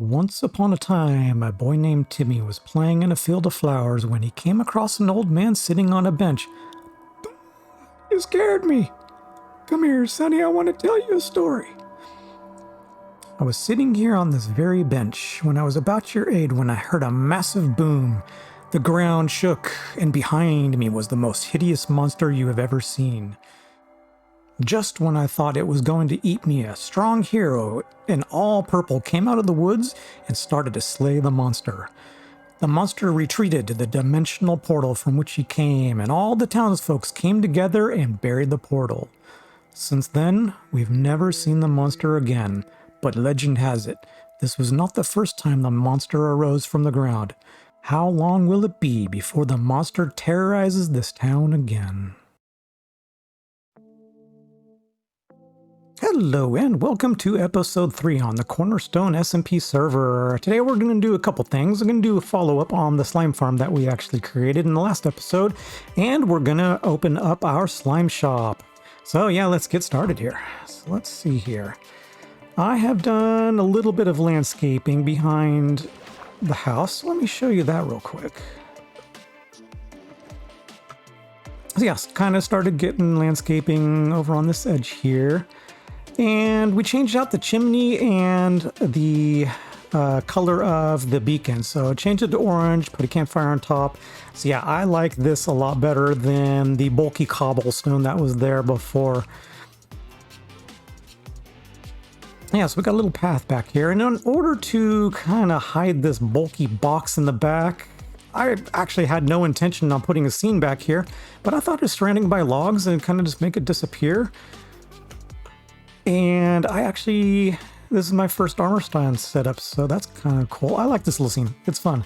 Once upon a time, a boy named Timmy was playing in a field of flowers when he came across an old man sitting on a bench. You scared me. Come here, Sonny, I want to tell you a story. I was sitting here on this very bench when I was about your age when I heard a massive boom. The ground shook, and behind me was the most hideous monster you have ever seen. Just when I thought it was going to eat me, a strong hero in all purple came out of the woods and started to slay the monster. The monster retreated to the dimensional portal from which he came, and all the townsfolk came together and buried the portal. Since then, we've never seen the monster again, but legend has it, this was not the first time the monster arose from the ground. How long will it be before the monster terrorizes this town again? Hello and welcome to episode 3 on the Cornerstone SMP server. Today we're going to do a couple things. We're going to do a follow-up on the slime farm that we actually created in the last episode, and we're going to open up our slime shop. So yeah, let's get started here. So let's see here. I have done a little bit of landscaping behind the house. Let me show you that real quick. So yes, kind of started getting landscaping over on this edge here. And we changed out the chimney and the color of the beacon. So changed it to orange, put a campfire on top. So yeah, I like this a lot better than the bulky cobblestone that was there before. Yeah, so we got a little path back here. And in order to kind of hide this bulky box in the back, I actually had no intention on putting a scene back here, but I thought just surrounding by logs and kind of just make it disappear. And this is my first armor stand setup, so that's kind of cool. I like this little scene. It's fun.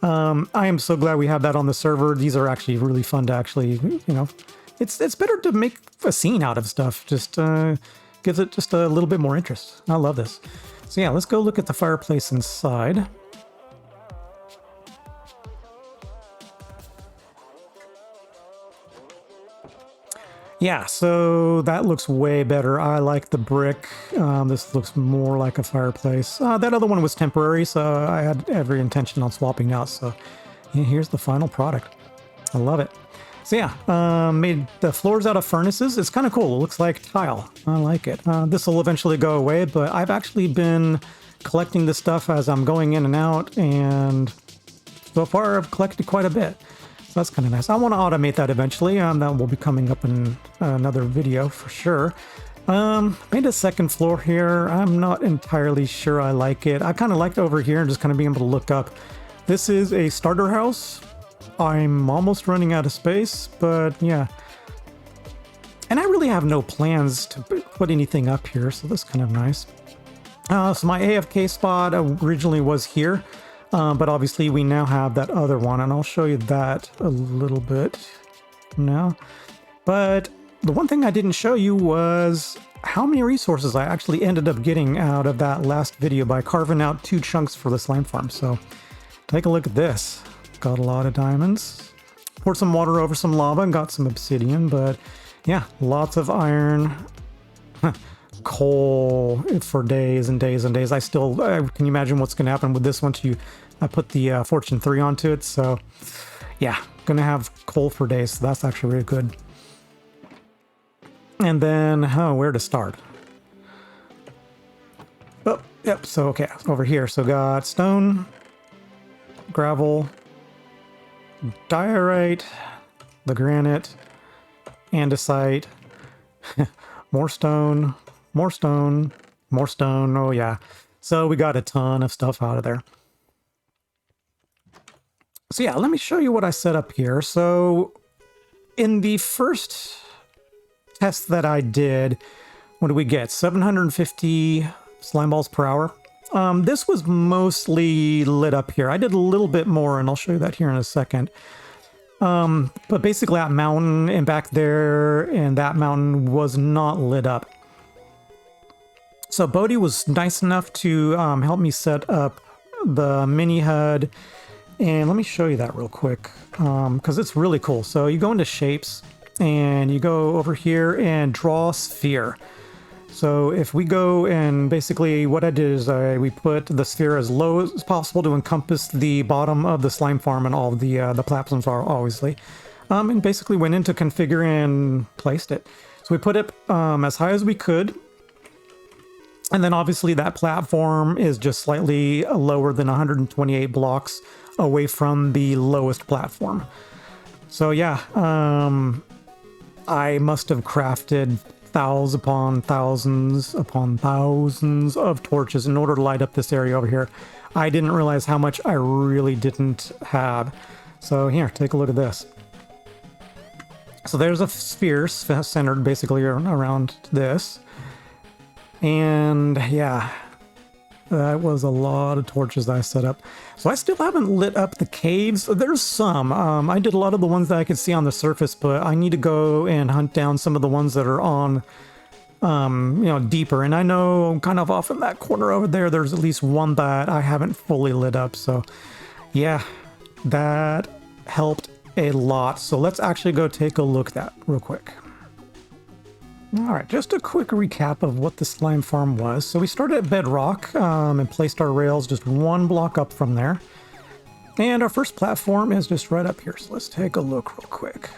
I am so glad we have that on the server. These are actually really fun to actually, it's better to make a scene out of stuff. Just gives it just a little bit more interest. I love this. So yeah, let's go look at the fireplace inside. Yeah, so that looks way better. I like the brick. This looks more like a fireplace. That other one was temporary, so I had every intention on swapping out. So yeah, here's the final product. I love it. So yeah, made the floors out of furnaces. It's kind of cool. It looks like tile. I like it. This will eventually go away, but I've actually been collecting this stuff as I'm going in and out, and so far I've collected quite a bit. So that's kind of nice. I want to automate that eventually. That will be coming up in another video for sure. Made a second floor here. I'm not entirely sure I like it. I kind of liked over here and just kind of being able to look up. This is a starter house. I'm almost running out of space, but yeah. And I really have no plans to put anything up here, so that's kind of nice. So my AFK spot originally was here. But obviously we now have that other one, and I'll show you that a little bit now. But the one thing I didn't show you was how many resources I actually ended up getting out of that last video by carving out 2 chunks for the slime farm. So take a look at this. Got a lot of diamonds. Poured some water over some lava and got some obsidian, but yeah, lots of iron. Coal for days and days and days. Can you imagine what's going to happen with this once I put the Fortune 3 onto it? So yeah, gonna have coal for days. So that's actually really good. And then where to start? Oh, yep. So okay, over here. So got stone, gravel, diorite, the granite, andesite, more stone. More stone, more stone. Oh yeah. So we got a ton of stuff out of there. So yeah, let me show you what I set up here. So in the first test that I did, what did we get? 750 slime balls per hour. This was mostly lit up here. I did a little bit more, and I'll show you that here in a second. But basically that mountain and back there and that mountain was not lit up. So Bodhi was nice enough to help me set up the mini HUD, and let me show you that real quick because it's really cool. So you go into shapes and you go over here and draw sphere. So if we go and basically what I did is we put the sphere as low as possible to encompass the bottom of the slime farm and all the platforms are obviously. And basically went into configure and placed it. So we put it as high as we could. And then obviously that platform is just slightly lower than 128 blocks away from the lowest platform. So yeah, I must have crafted thousands upon thousands of torches in order to light up this area over here. I didn't realize how much I really didn't have. So here, take a look at this. So there's a sphere centered basically around this. And yeah, that was a lot of torches that I set up. So I still haven't lit up the caves. There's some. I did a lot of the ones that I could see on the surface, but I need to go and hunt down some of the ones that are on, you know, deeper. And I know kind of off in that corner over there, there's at least one that I haven't fully lit up. So yeah, that helped a lot. So let's actually go take a look at that real quick. All right, just a quick recap of what the slime farm was. So we started at bedrock and placed our rails just one block up from there. And our first platform is just right up here. So let's take a look real quick.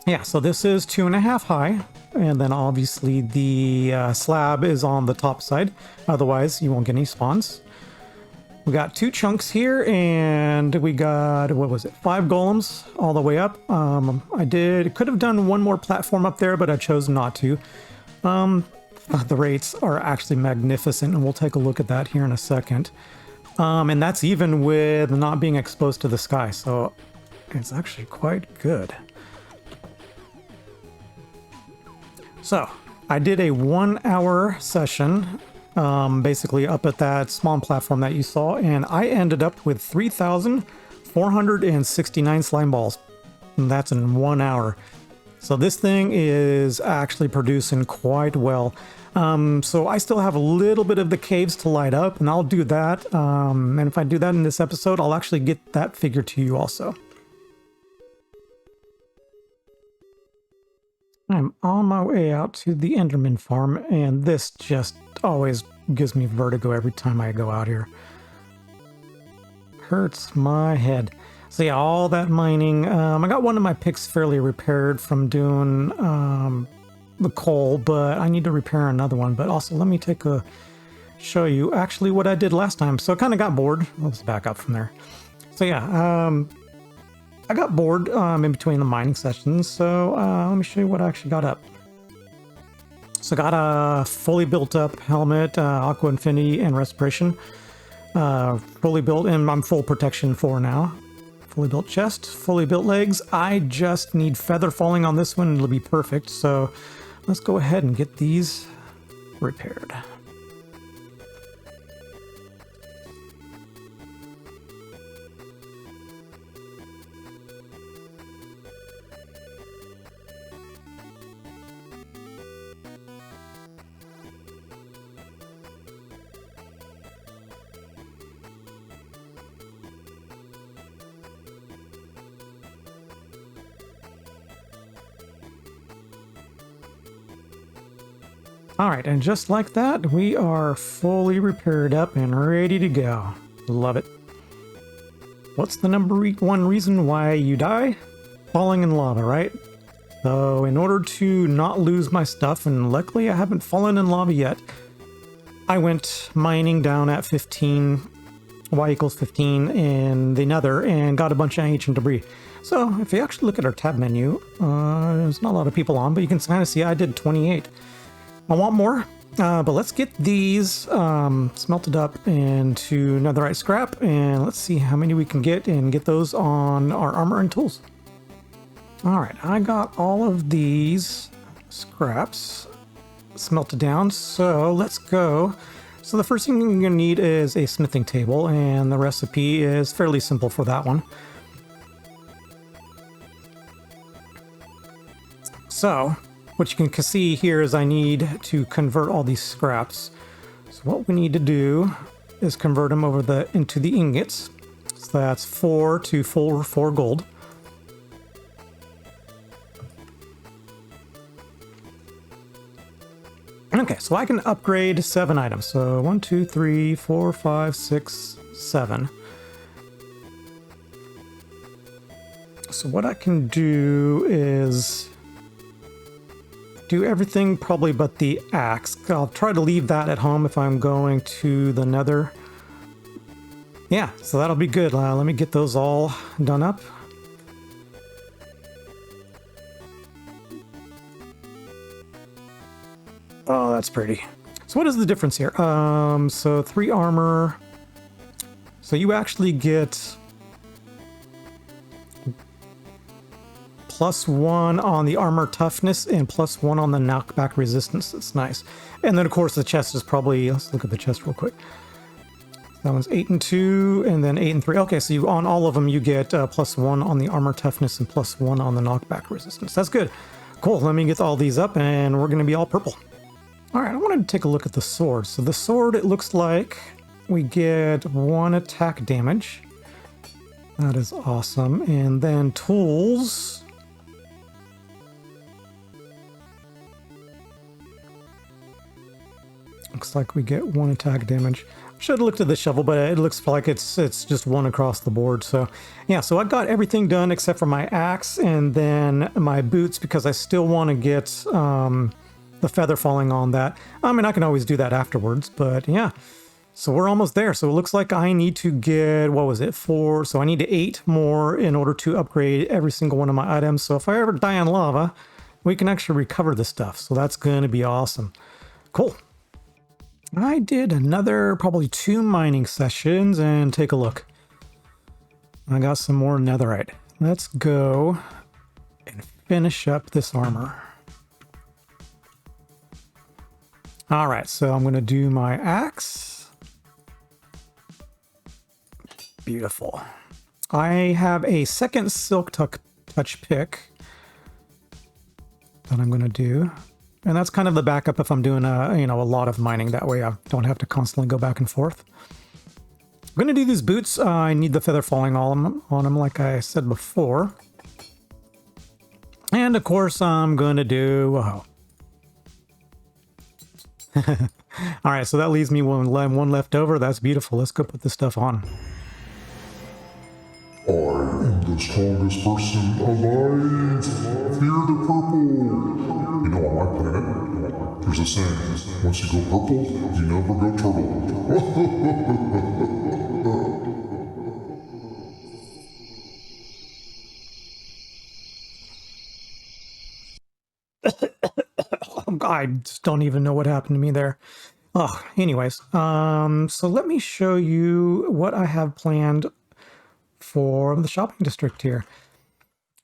Yeah, so this is 2.5 high. And then obviously the slab is on the top side. Otherwise, you won't get any spawns. We got 2 chunks here, and we got, what was it, 5 golems all the way up. Could have done one more platform up there, but I chose not to. The rates are actually magnificent, and we'll take a look at that here in a second. And that's even with not being exposed to the sky, so it's actually quite good. So, I did a 1-hour session. Basically up at that spawn platform that you saw, and I ended up with 3,469 slime balls, and that's in 1 hour. So this thing is actually producing quite well. So I still have a little bit of the caves to light up, and I'll do that. And if I do that in this episode, I'll actually get that figure to you also. I'm on my way out to the Enderman farm, and this just always gives me vertigo every time I go out here. Hurts my head. So yeah, all that mining. I got one of my picks fairly repaired from doing the coal, but I need to repair another one. But also, let me show you actually what I did last time. So I kind of got bored. Let's back up from there. So yeah, I got bored in between the mining sessions, so let me show you what I actually got up. So I got a fully built up helmet, Aqua Infinity and Respiration. Fully built, and I'm full protection 4 now. Fully built chest, fully built legs. I just need feather falling on this one, it'll be perfect. So let's go ahead and get these repaired. Alright, and just like that, we are fully repaired up and ready to go. Love it. What's the number 1 reason why you die? Falling in lava, right? So in order to not lose my stuff, and luckily I haven't fallen in lava yet, I went mining down at 15, y equals 15 in the nether, and got a bunch of ancient debris. So if you actually look at our tab menu, there's not a lot of people on, but you can kind of see I did 28. I want more, but let's get these smelted up into netherite scrap, and let's see how many we can get and get those on our armor and tools. Alright, I got all of these scraps smelted down, so let's go. So the first thing you're going to need is a smithing table, and the recipe is fairly simple for that one. So what you can see here is I need to convert all these scraps. So what we need to do is convert them over into the ingots. So that's 4 to 4 gold. Okay, so I can upgrade 7 items. So 1, 2, 3, 4, 5, 6, 7. So what I can do is do everything probably but the axe. I'll try to leave that at home if I'm going to the nether. Yeah, so that'll be good. Let me get those all done up. Oh, that's pretty. So what is the difference here? So 3 armor. So you actually get +1 on the armor toughness and +1 on the knockback resistance. That's nice. And then of course the chest is probably, let's look at the chest real quick. That one's 8 and 2, and then 8 and 3. Okay, so you, on all of them you get +1 on the armor toughness and +1 on the knockback resistance. That's good. Cool, let me get all these up and we're gonna be all purple. All right, I wanted to take a look at the sword. So the sword, it looks like we get 1 attack damage. That is awesome. And then tools. Looks like we get 1 attack damage. Should have looked at the shovel, but it looks like it's just 1 across the board. So yeah, so I got everything done except for my axe and then my boots because I still want to get the feather falling on that. I mean, I can always do that afterwards, but yeah. So we're almost there. So it looks like I need to get, what was it, 4? So I need 8 more in order to upgrade every single one of my items. So if I ever die in lava, we can actually recover the stuff. So that's going to be awesome. Cool. I did another probably 2 mining sessions and take a look. I got some more netherite. Let's go and finish up this armor. All right, so I'm going to do my axe. Beautiful. I have a second silk touch pick that I'm going to do. And that's kind of the backup if I'm doing a lot of mining. That way I don't have to constantly go back and forth. I'm going to do these boots. I need the feather falling on them like I said before. And of course I'm going to do... Whoa. All right, so that leaves me one left over. That's beautiful. Let's go put this stuff on. I am the strongest person alive. Fear the purple. You know, on my planet, there's a saying, once you go purple, you never go turtle. I just don't even know what happened to me there. Oh, anyways, so let me show you what I have planned for the shopping district here.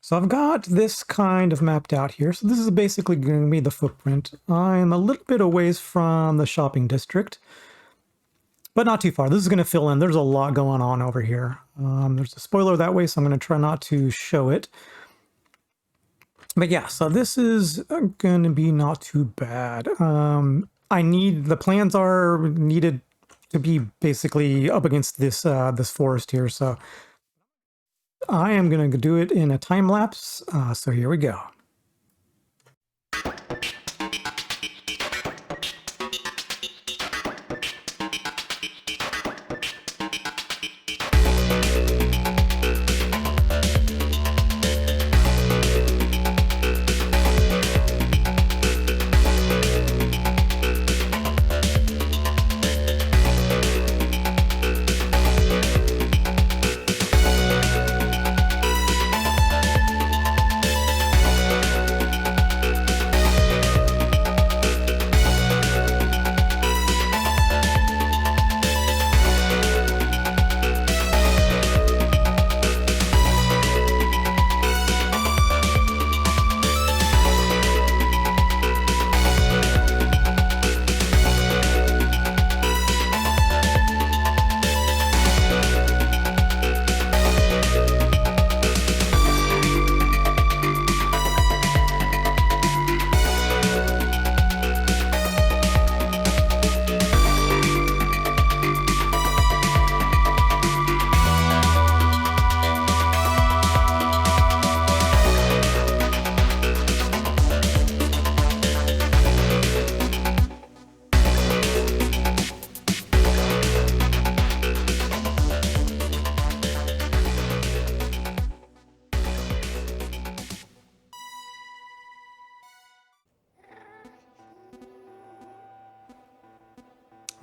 So I've got this kind of mapped out here. So this is basically going to be the footprint. I'm a little bit a ways from the shopping district, but not too far. This is going to fill in. There's a lot going on over here. There's a spoiler that way, so I'm going to try not to show it. But yeah, so this is going to be not too bad. The plans are needed to be basically up against this this forest here. So I am going to do it in a time lapse. So here we go.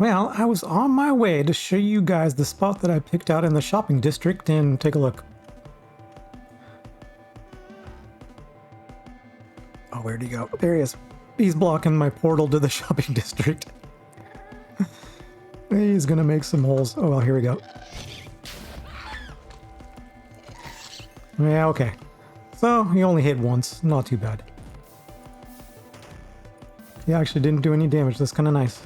Well, I was on my way to show you guys the spot that I picked out in the shopping district, and take a look. Oh, where'd he go? There he is. He's blocking my portal to the shopping district. He's gonna make some holes. Oh, well, here we go. Yeah, okay. So, he only hit once. Not too bad. He actually didn't do any damage. That's kind of nice.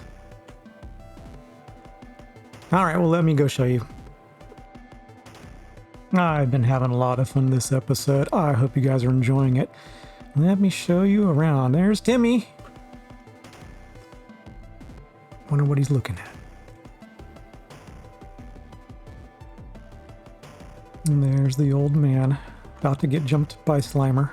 Alright, well, let me go show you. I've been having a lot of fun this episode. I hope you guys are enjoying it. Let me show you around. There's Timmy. Wonder what he's looking at. And there's the old man. About to get jumped by Slimer.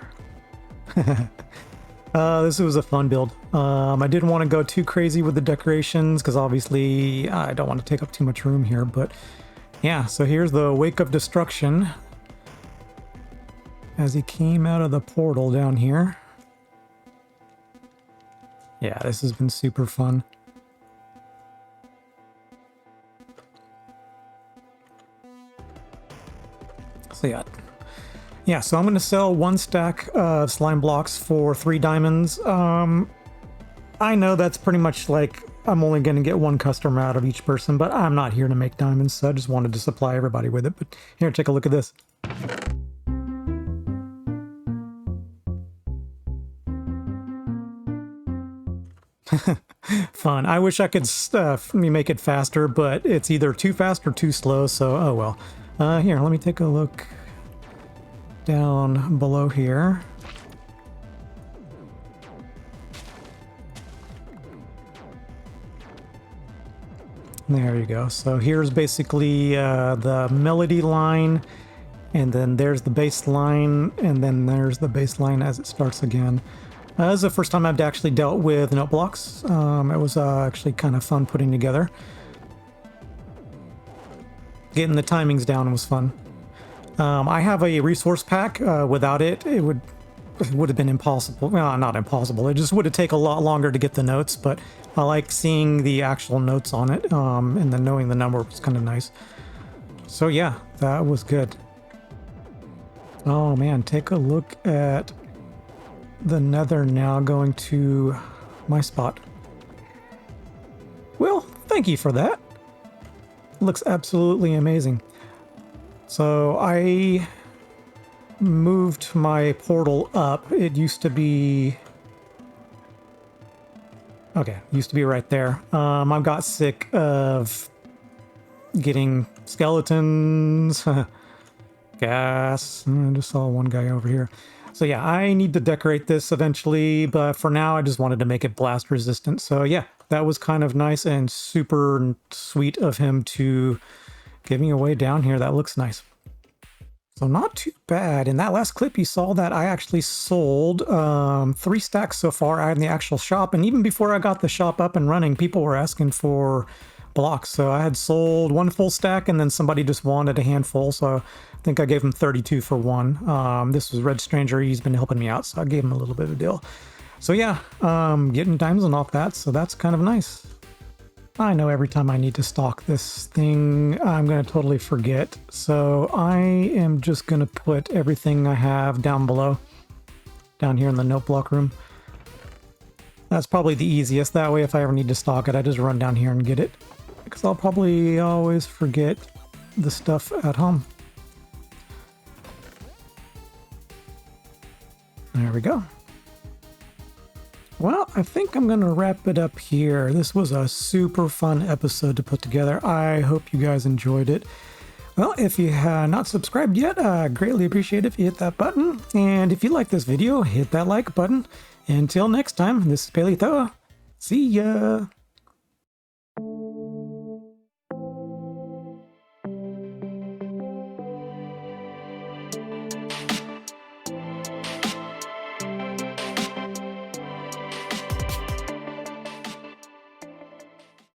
This was a fun build. I didn't want to go too crazy with the decorations because obviously I don't want to take up too much room here, but yeah, so here's the Wake of Destruction as he came out of the portal down here. Yeah, this has been super fun. So yeah, so I'm going to sell 1 stack of slime blocks for 3 diamonds. I know that's pretty much like I'm only going to get 1 customer out of each person, but I'm not here to make diamonds, so I just wanted to supply everybody with it. But here, take a look at this. Fun. I wish I could make it faster, but it's either too fast or too slow, so oh well. Here, let me take a look down below here. There you go. So here's basically the melody line, and then there's the bass line, and then there's the bass line as it starts again. This is the first time I've actually dealt with note blocks. It was actually kind of fun putting together. Getting the timings down was fun. I have a resource pack. Without it, it would have been impossible. Well, not impossible. It just would have taken a lot longer to get the notes, but I like seeing the actual notes on it, and then knowing the number was kind of nice. So yeah, that was good. Oh man, take a look at the nether now going to my spot. Well, thank you for that. Looks absolutely amazing. So I moved my portal up. It used to be... Okay, used to be right there. I got sick of getting skeletons, gas. I just saw one guy over here. So yeah, I need to decorate this eventually, but for now I just wanted to make it blast resistant. So yeah, that was kind of nice and super sweet of him to give me away down here. That looks nice. So not too bad. In that last clip you saw that I actually sold 3 stacks so far out in the actual shop, and even before I got the shop up and running, people were asking for blocks. So I had sold 1 full stack, and then somebody just wanted a handful, so I think I gave him 32 for 1. This was Red Stranger. He's been helping me out, so I gave him a little bit of a deal. So yeah, getting diamonds off that, so that's kind of nice. I know every time I need to stock this thing, I'm going to totally forget. So I am just going to put everything I have down below, down here in the note block room. That's probably the easiest. That way, if I ever need to stock it, I just run down here and get it. Because I'll probably always forget the stuff at home. There we go. Well, I think I'm going to wrap it up here. This was a super fun episode to put together. I hope you guys enjoyed it. Well, if you have not subscribed yet, I greatly appreciate it if you hit that button. And if you like this video, hit that like button. Until next time, this is Paly. See ya!